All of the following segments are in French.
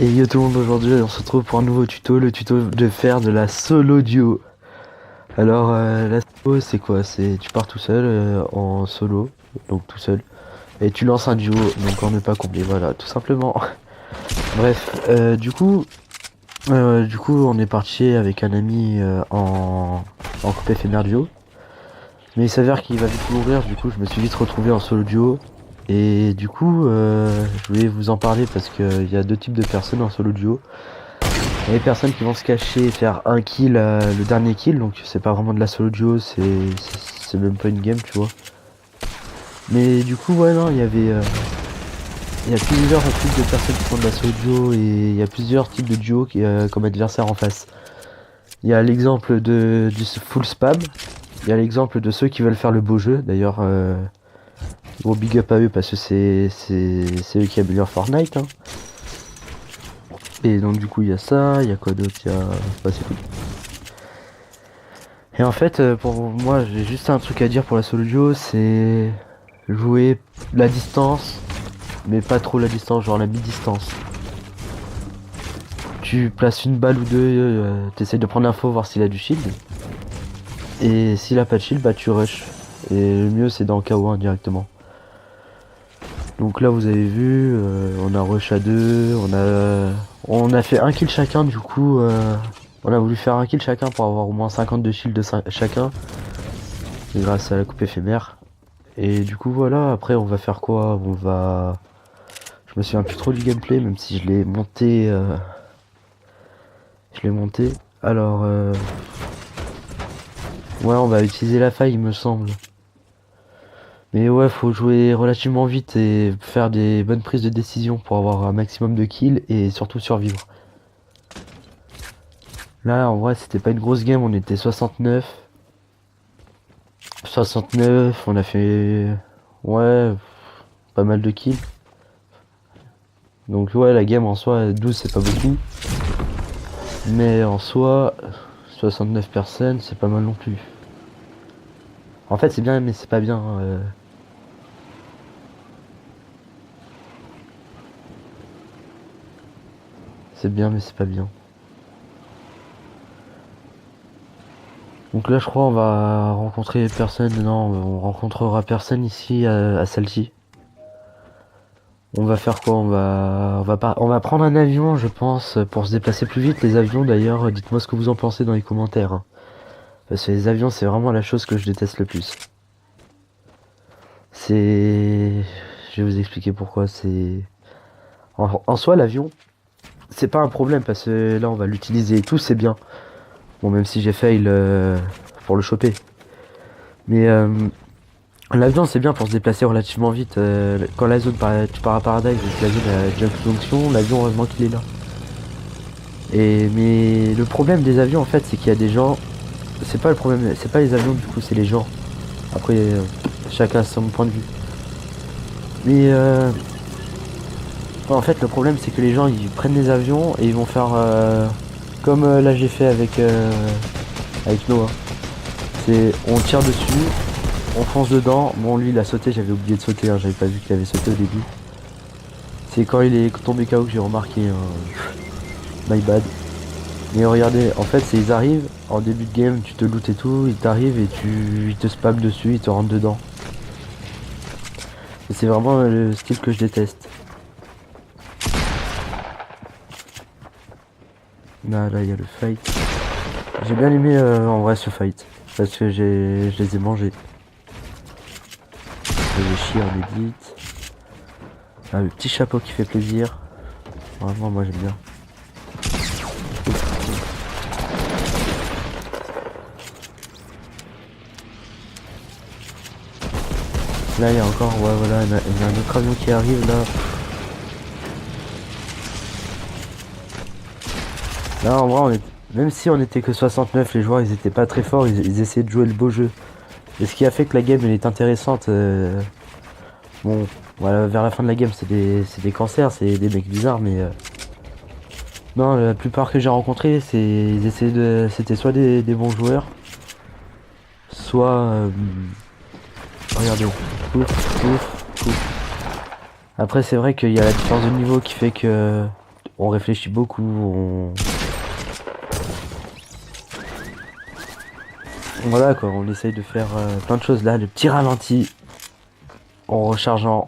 Et yo tout le monde, aujourd'hui on se retrouve pour un nouveau tuto, le tuto de faire de la solo duo. Alors la solo c'est quoi? C'est tu pars tout seul en solo, donc tout seul, et tu lances un duo, donc on n'est pas complet, voilà, tout simplement. Bref, du coup on est parti avec un ami en coupe éphémère duo. Mais il s'avère qu'il va vite mourir, du coup je me suis vite retrouvé en solo duo. Et du coup, je voulais vous en parler parce qu'il y a deux types de personnes en solo duo. Il y a les personnes qui vont se cacher et faire un kill, le dernier kill, donc c'est pas vraiment de la solo duo, c'est même pas une game, tu vois. Mais du coup, ouais, non, il y a plusieurs types de personnes qui font de la solo duo et il y a plusieurs types de duos comme adversaire en face. Il y a l'exemple du full spam, il y a l'exemple de ceux qui veulent faire le beau jeu, d'ailleurs. Gros big up à eux parce que c'est eux qui améliorent Fortnite, hein. Et donc du coup il y a ça, il y a quoi d'autre, il y a... Bah, c'est tout. Et en fait pour moi j'ai juste un truc à dire pour la solo duo, c'est jouer la distance, mais pas trop la distance, genre la mi-distance. Tu places une balle ou deux, t'essayes de prendre l'info, voir s'il a du shield. Et s'il a pas de shield, bah tu rush. Et le mieux c'est dans KO1 directement. Donc là vous avez vu, on a rush à 2, on a fait un kill chacun, du coup on a voulu faire un kill chacun pour avoir au moins 52 shields de chacun. Et grâce à la coupe éphémère. Et du coup voilà, après on va faire quoi? Je me souviens plus trop du gameplay, même si je l'ai monté. Alors ouais, on va utiliser la faille il me semble. Mais ouais, faut jouer relativement vite et faire des bonnes prises de décision pour avoir un maximum de kills et surtout survivre. Là, en vrai, c'était pas une grosse game, on était 69. 69, on a fait... Ouais, pas mal de kills. Donc ouais, la game en soi, 12 c'est pas beaucoup. Mais en soi, 69 personnes, c'est pas mal non plus. En fait, c'est bien, mais c'est pas bien. C'est bien, mais c'est pas bien. Donc là, je crois on va rencontrer personne. Non, on rencontrera personne ici à celle-ci. On va faire quoi? On va prendre un avion, je pense, pour se déplacer plus vite. Les avions, d'ailleurs, dites-moi ce que vous en pensez dans les commentaires, hein. Parce que les avions, c'est vraiment la chose que je déteste le plus. Je vais vous expliquer pourquoi. En soi, l'avion, c'est pas un problème parce que là, on va l'utiliser et tout, c'est bien. Bon, même si j'ai fail pour le choper. Mais l'avion c'est bien pour se déplacer relativement vite. Quand la zone tu pars à Paradise et que la zone a déjà toute fonction, l'avion heureusement qu'il est là. Mais le problème des avions en fait c'est qu'il y a des gens. C'est pas le problème, c'est pas les avions du coup, c'est les gens. Après chacun a son point de vue. Mais en fait le problème c'est que les gens ils prennent les avions et ils vont faire Comme là j'ai fait avec Noah. C'est on tire dessus, on fonce dedans. Bon lui il a sauté, j'avais oublié de sauter, hein, j'avais pas vu qu'il avait sauté au début. C'est quand il est tombé KO que j'ai remarqué, my bad. Mais regardez, en fait c'est ils arrivent, en début de game tu te lootes et tout, ils t'arrivent et ils te spamment dessus, ils te rentrent dedans. Et c'est vraiment le style que je déteste. Là il y a le fight. J'ai bien aimé en vrai ce fight. Parce que je les ai mangés. J'ai chié en edit. Ah, le petit chapeau qui fait plaisir. Vraiment moi j'aime bien. Là il y a encore, ouais voilà, il y a un autre avion qui arrive là. Là en vrai même si on était que 69, les joueurs ils étaient pas très forts, ils essayaient de jouer le beau jeu. Et ce qui a fait que la game elle est intéressante. Bon, voilà, vers la fin de la game c'est des cancers, c'est des mecs bizarres, mais non, la plupart que j'ai rencontrés, c'était soit des bons joueurs, soit regardez, pouf, pouf, pouf. Après c'est vrai qu'il y a la différence de niveau qui fait que on réfléchit beaucoup, voilà quoi, on essaye de faire plein de choses. Là, le petit ralenti en rechargeant.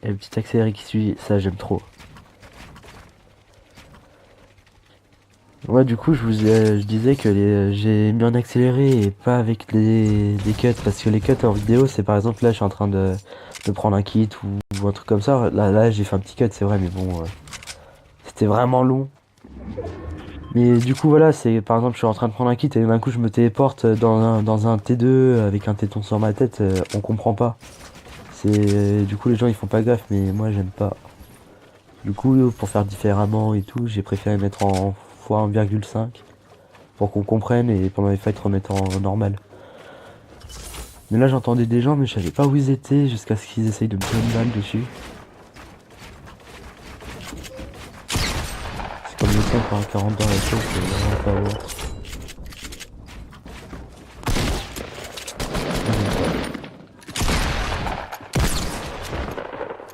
Et le petit accéléré qui suit, ça j'aime trop. Ouais, du coup, je disais que j'ai mis en accéléré et pas avec les cuts. Parce que les cuts en vidéo, c'est par exemple là, je suis en train de prendre un kit ou un truc comme ça. Là j'ai fait un petit cut, c'est vrai, mais bon, c'était vraiment long. Mais du coup, voilà, c'est par exemple, je suis en train de prendre un kit et d'un coup, je me téléporte dans un T2 avec un téton sur ma tête. On comprend pas. Du coup, les gens ils font pas gaffe, mais moi j'aime pas. Du coup, pour faire différemment et tout, j'ai préféré mettre en x1,5 pour qu'on comprenne et pendant les fights remettre en normal. Mais là, j'entendais des gens, mais je savais pas où ils étaient jusqu'à ce qu'ils essayent de me tirer une balle dessus. C'est comme le temps par un 40 dans la tête, c'est vraiment pas voir.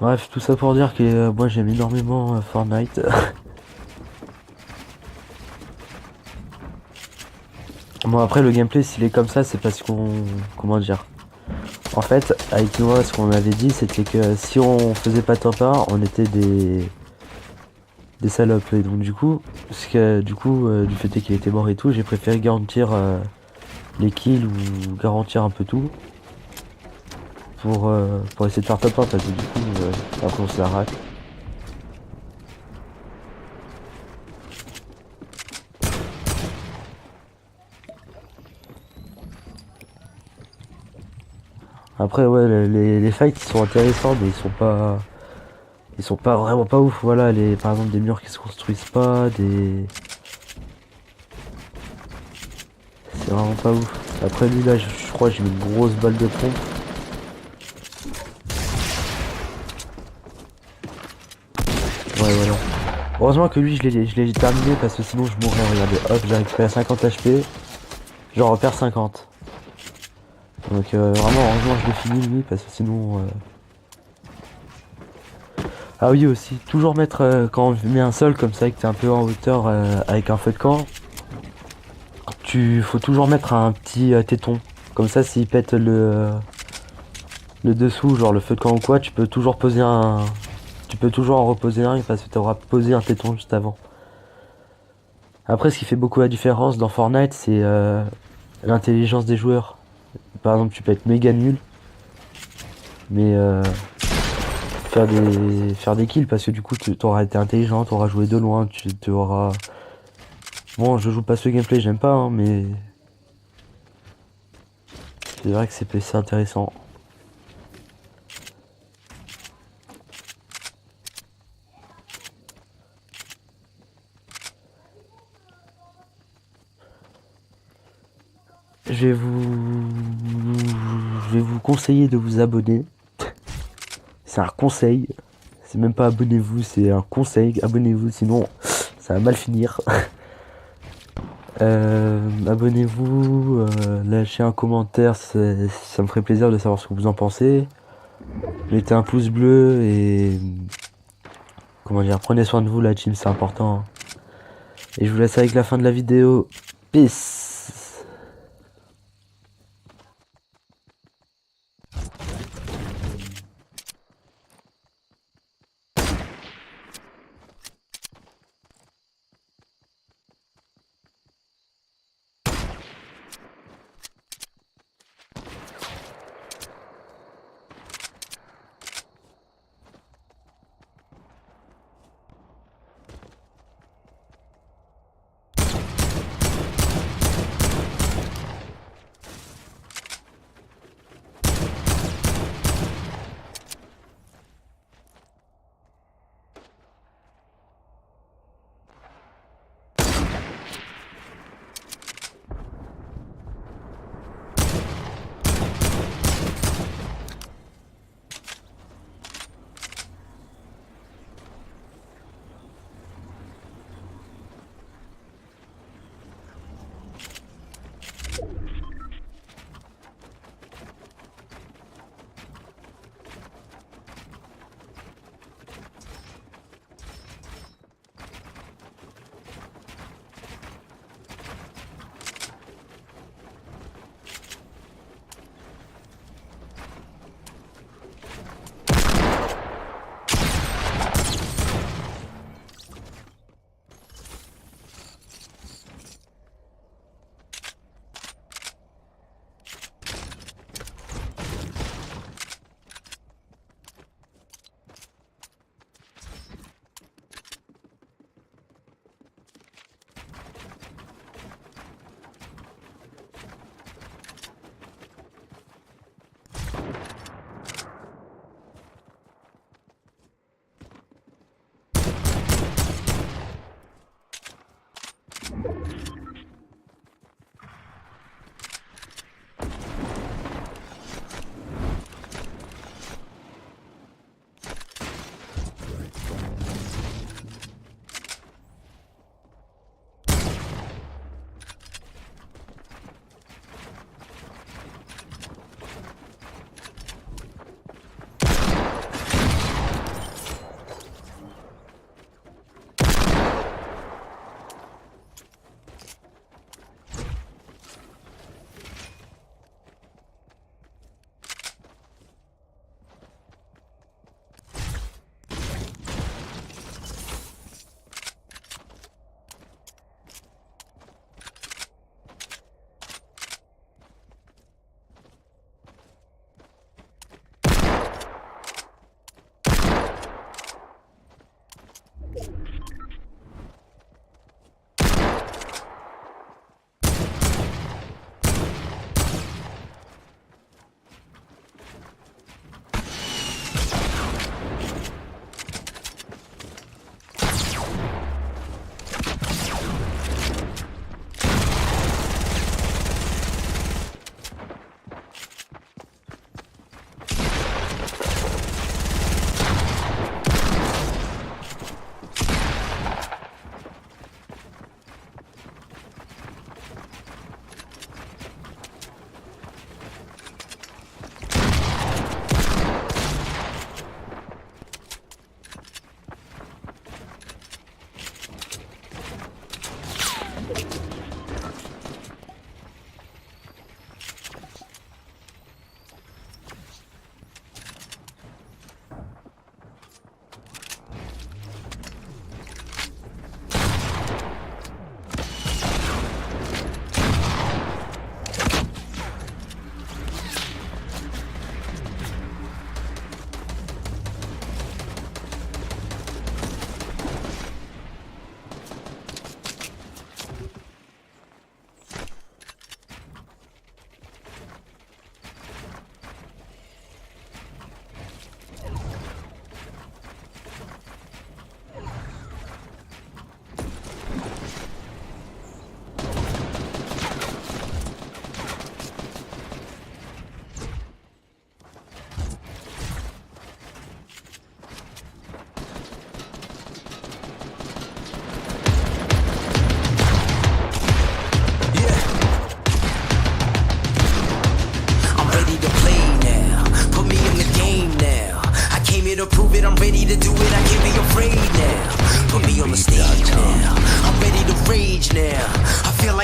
Bref, tout ça pour dire que moi j'aime énormément Fortnite. Bon après le gameplay s'il est comme ça c'est parce qu'on... Comment dire? En fait avec Noah ce qu'on avait dit c'était que si on faisait pas top 1 on était des salopes. Et donc du coup, du fait qu'il était mort et tout, j'ai préféré garantir les kills ou garantir un peu tout. Pour essayer de faire top 1 parce que du coup après on se la racle. Après ouais les fights ils sont intéressants mais ils sont pas vraiment pas ouf. Voilà par exemple des murs qui se construisent pas, c'est vraiment pas ouf. Après lui là je crois que j'ai mis une grosse balle de pompe. Ouais voilà. Heureusement que lui je l'ai terminé parce que sinon je mourrais. Regardez hop j'ai récupéré 50 HP. J'en repère 50. Donc vraiment heureusement je l'ai fini lui parce que sinon ah oui aussi, toujours mettre quand on met un sol comme ça et que t'es un peu en hauteur avec un feu de camp, faut toujours mettre un petit téton. Comme ça s'il pète le dessous, genre le feu de camp ou quoi, tu peux toujours poser un. Tu peux toujours en reposer un parce que t'auras posé un téton juste avant. Après ce qui fait beaucoup la différence dans Fortnite c'est l'intelligence des joueurs. Par exemple tu peux être méga nul, mais faire des kills parce que du coup tu auras été intelligent, tu auras joué de loin, tu auras... Bon je joue pas ce gameplay, j'aime pas hein, mais c'est vrai que c'est intéressant. Je vais vous... Je vais vous conseiller de vous abonner. C'est un conseil. C'est même pas abonnez-vous, c'est un conseil. Abonnez-vous, sinon ça va mal finir. Abonnez-vous, lâchez un commentaire, ça me ferait plaisir de savoir ce que vous en pensez. Mettez un pouce bleu et comment dire, prenez soin de vous la team, c'est important. Et je vous laisse avec la fin de la vidéo. Peace.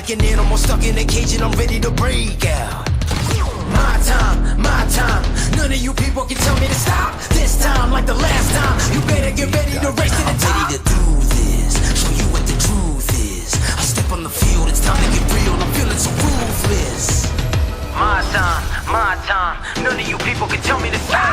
like an animal stuck in a cage and I'm ready to break out. My time, none of you people can tell me to stop. This time, like the last time, you better get ready to race to the top. I'm ready to do this, show you what the truth is. I step on the field, it's time to get real, I'm feeling so ruthless. My time, none of you people can tell me to stop.